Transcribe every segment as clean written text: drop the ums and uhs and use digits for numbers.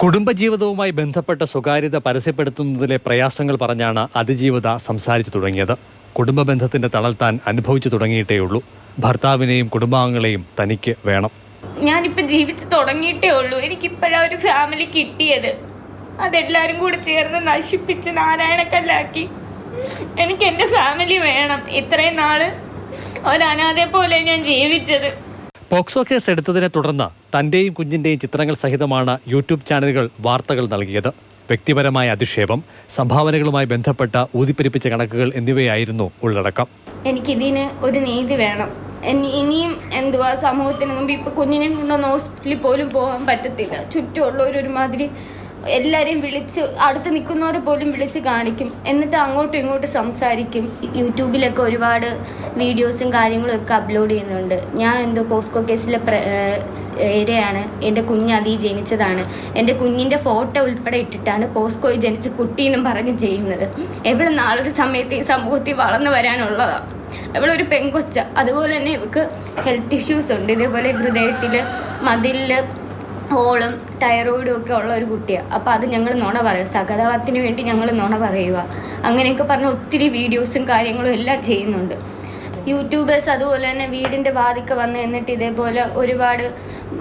കുടുംബജീവിതവുമായി ബന്ധപ്പെട്ട സ്വകാര്യത പരസ്യപ്പെടുത്തുന്നതിലെ പ്രയാസങ്ങൾ പറഞ്ഞാണ് അതിജീവിത സംസാരിച്ചു തുടങ്ങിയത്. കുടുംബ ബന്ധത്തിന്റെ തണൽ താൻ അനുഭവിച്ചു തുടങ്ങിയിട്ടേയുള്ളൂ. ഭർത്താവിനെയും കുടുംബാംഗങ്ങളെയും തനിക്ക് വേണം. ഞാനിപ്പോൾ ജീവിച്ചു തുടങ്ങിയിട്ടേ ഉള്ളൂ. എനിക്കിപ്പോഴാ ഒരു ഫാമിലി കിട്ടിയത്. അതെല്ലാവരും കൂടെ ചേർന്ന് നശിപ്പിച്ച് നാരായണക്കല്ലാക്കി. എനിക്ക് എൻ്റെ ഫാമിലി വേണം. ഇത്രയും നാള് ഒരനാഥയെ പോലെ ഞാൻ ജീവിച്ചത്. പോക്സോ കേസ് എടുത്തതിനെ തുടർന്ന് തന്റെയും കുഞ്ഞിന്റെയും ചിത്രങ്ങൾ സഹിതമാണ് യൂട്യൂബ് ചാനലുകൾ വാർത്തകൾ നൽകിയത്. വ്യക്തിപരമായ അധിക്ഷേപം, സംഭാവനകളുമായി ബന്ധപ്പെട്ട ഊതിപ്പെരിപ്പിച്ച കണക്കുകൾ എന്നിവയായിരുന്നു ഉള്ളടക്കം. എനിക്കിതിന് ഒരു നീതി വേണം. ഇനിയും സമൂഹത്തിന് മുമ്പ് ഇപ്പം കുഞ്ഞിനെ കൊണ്ടൊന്ന് ഹോസ്പിറ്റലിൽ പോലും പോകാൻ പറ്റത്തില്ല. ചുറ്റുമുള്ളവരൊരുമാതിരി എല്ലാവരെയും വിളിച്ച് അടുത്ത് നിൽക്കുന്നവരെ പോലും വിളിച്ച് കാണിക്കും. എന്നിട്ട് അങ്ങോട്ടും ഇങ്ങോട്ടും സംസാരിക്കും. യൂട്യൂബിലൊക്കെ ഒരുപാട് വീഡിയോസും കാര്യങ്ങളും ഒക്കെ അപ്ലോഡ് ചെയ്യുന്നുണ്ട്. ഞാൻ പോസ്കോ കേസിലെ ഏരിയയാണ്. എൻ്റെ കുഞ്ഞ് അതിൽ ജനിച്ചതാണ്. എൻ്റെ കുഞ്ഞിൻ്റെ ഫോട്ടോ ഉൾപ്പെടെ ഇട്ടിട്ടാണ് പോസ്കോയിൽ ജനിച്ച കുട്ടീന്നും പറഞ്ഞ് ചെയ്യുന്നത്. എവിടെ നാളൊരു സമയത്ത് ഈ സമൂഹത്തിൽ വളർന്നു വരാനുള്ളതാണ്. ഇവളൊരു പെങ്കൊച്ച. അതുപോലെ തന്നെ ഇവൾക്ക് ഹെൽത്ത് ഇഷ്യൂസ് ഉണ്ട്. ഇതേപോലെ ഹൃദയത്തിൽ മതിലിൽ ഹോളും തൈറോയിഡും ഒക്കെ ഉള്ള ഒരു കുട്ടിയാണ്. അപ്പോൾ അത് ഞങ്ങൾ നുണ പറയുക, സഹതാപത്തിന് വേണ്ടി ഞങ്ങൾ നുണ പറയുക, അങ്ങനെയൊക്കെ പറഞ്ഞ് ഒത്തിരി വീഡിയോസും കാര്യങ്ങളും എല്ലാം ചെയ്യുന്നുണ്ട്. യൂട്യൂബേഴ്സ് അതുപോലെ തന്നെ വീടിൻ്റെ വാതിക്ക വന്ന് എന്നിട്ട് ഇതേപോലെ ഒരുപാട്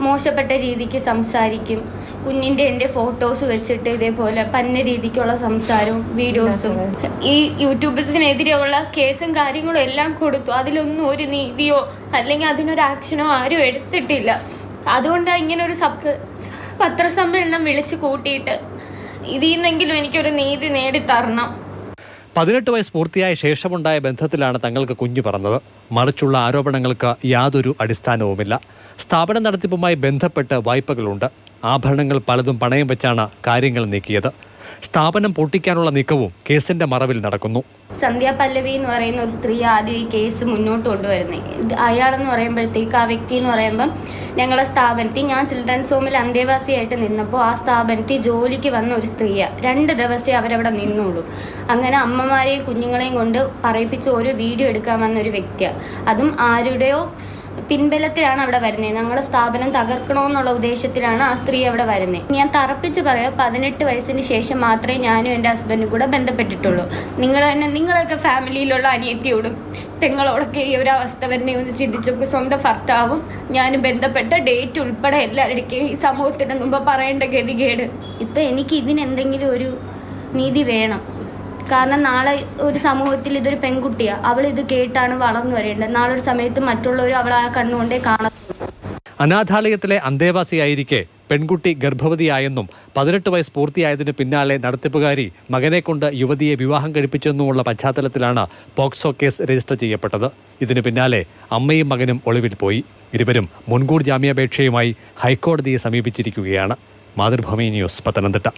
മോശപ്പെട്ട രീതിക്ക് സംസാരിക്കും. കുഞ്ഞിൻ്റെ എൻ്റെ ഫോട്ടോസ് വെച്ചിട്ട് ഇതേപോലെ പന്ന രീതിക്കുള്ള സംസാരവും വീഡിയോസും. ഈ യൂട്യൂബേഴ്സിനെതിരെയുള്ള കേസും കാര്യങ്ങളും എല്ലാം കൊടുത്തു. അതിലൊന്നും ഒരു നീതിയോ അല്ലെങ്കിൽ അതിനൊരു ആക്ഷനോ ആരും എടുത്തിട്ടില്ല. അതുകൊണ്ടാണ് ഇങ്ങനെ ഒരു പത്രസമ്മേളനം വിളിച്ചു കൂട്ടിയിട്ട് ഇതിൽ നിന്നെങ്കിലും എനിക്കൊരു നീതി നേടിത്തരണം. 18 വയസ്സ് പൂർത്തിയായ ശേഷമുണ്ടായ ബന്ധത്തിലാണ് തങ്ങൾക്ക് കുഞ്ഞു പറഞ്ഞത്. മറിച്ചുള്ള ആരോപണങ്ങൾക്ക് യാതൊരു അടിസ്ഥാനവുമില്ല. സ്ഥാപന നടത്തിപ്പുമായി ബന്ധപ്പെട്ട് വായ്പകളുണ്ട്. ആഭരണങ്ങൾ പലതും പണയം വെച്ചാണ് കാര്യങ്ങൾ നീക്കിയത്. സ്ഥാപനം പൊട്ടിക്കാനുള്ള നീക്കവും കേസിന്റെ മറവിൽ നടക്കുന്നു. സന്ധ്യ പല്ലവി എന്ന് പറയുന്ന ഒരു സ്ത്രീ ആദ്യം ഈ കേസ് മുന്നോട്ട് കൊണ്ടുവരുന്നത്. അയാളെന്ന് പറയുമ്പോഴത്തേക്ക് ആ വ്യക്തി എന്ന് പറയുമ്പം ഞങ്ങളുടെ സ്ഥാപനത്തിൽ ഞാൻ ചിൽഡ്രൻസ് ഹോമിൽ അന്തേവാസിയായിട്ട് നിന്നപ്പോൾ ആ സ്ഥാപനത്തിൽ ജോലിക്ക് വന്ന ഒരു സ്ത്രീയാണ്. 2 ദിവസമേ അവരവിടെ നിന്നുള്ളൂ. അങ്ങനെ അമ്മമാരെയും കുഞ്ഞുങ്ങളെയും കൊണ്ട് പറയിപ്പിച്ച് ഓരോ വീഡിയോ എടുക്കാൻ വന്ന ഒരു വ്യക്തിയാണ്. അതും ആരുടെയോ പിൻബലത്തിലാണ് അവിടെ വരുന്നത്. ഞങ്ങളുടെ സ്ഥാപനം തകർക്കണമെന്നുള്ള ഉദ്ദേശത്തിലാണ് ആ സ്ത്രീ അവിടെ വരുന്നത്. ഞാൻ തറപ്പിച്ച് പറയാം, 18 വയസ്സിന് ശേഷം മാത്രമേ ഞാനും എൻ്റെ ഹസ്ബൻഡും കൂടെ ബന്ധപ്പെട്ടിട്ടുള്ളൂ. നിങ്ങളൊക്കെ ഫാമിലിയിലുള്ള അനിയത്തിയോടും പെങ്ങളോടൊക്കെ ഈ ഒരു അവസ്ഥ വരുന്നേ ഒന്ന് ചിന്തിച്ചൊക്കെ സ്വന്തം ഭർത്താവും ഞാനും ബന്ധപ്പെട്ട ഡേറ്റ് ഉൾപ്പെടെ എല്ലാവരുടെയും ഈ സമൂഹത്തിന് മുമ്പ് പറയേണ്ട ഗതികേട്. ഇപ്പം എനിക്ക് ഇതിനെന്തെങ്കിലും ഒരു നീതി വേണം. കാരണം നാളെ ഒരു സമൂഹത്തിൽ ഇതൊരു പെൺകുട്ടിയാണ്. അവൾ ഇത് കേട്ടാണ് വളർന്നു വരേണ്ടത്. നാളെ ഒരു സമയത്ത് മറ്റുള്ളവരും അവൾ ആ കണ്ണുകൊണ്ടേ കാണാം. അനാഥാലയത്തിലെ അന്തേവാസിയായിരിക്കെ പെൺകുട്ടി ഗർഭവതിയായെന്നും 18 വയസ്സ് പൂർത്തിയായതിനു പിന്നാലെ നടത്തിപ്പുകാരി മകനെ കൊണ്ട് യുവതിയെ വിവാഹം കഴിപ്പിച്ചെന്നുമുള്ള പശ്ചാത്തലത്തിലാണ് പോക്സോ കേസ് രജിസ്റ്റർ ചെയ്യപ്പെട്ടത്. ഇതിനു പിന്നാലെ അമ്മയും മകനും ഒളിവിൽ പോയി. ഇരുവരും മുൻകൂർ ജാമ്യാപേക്ഷയുമായി ഹൈക്കോടതിയെ സമീപിച്ചിരിക്കുകയാണ്. മാതൃഭൂമി ന്യൂസ്, പത്തനംതിട്ട.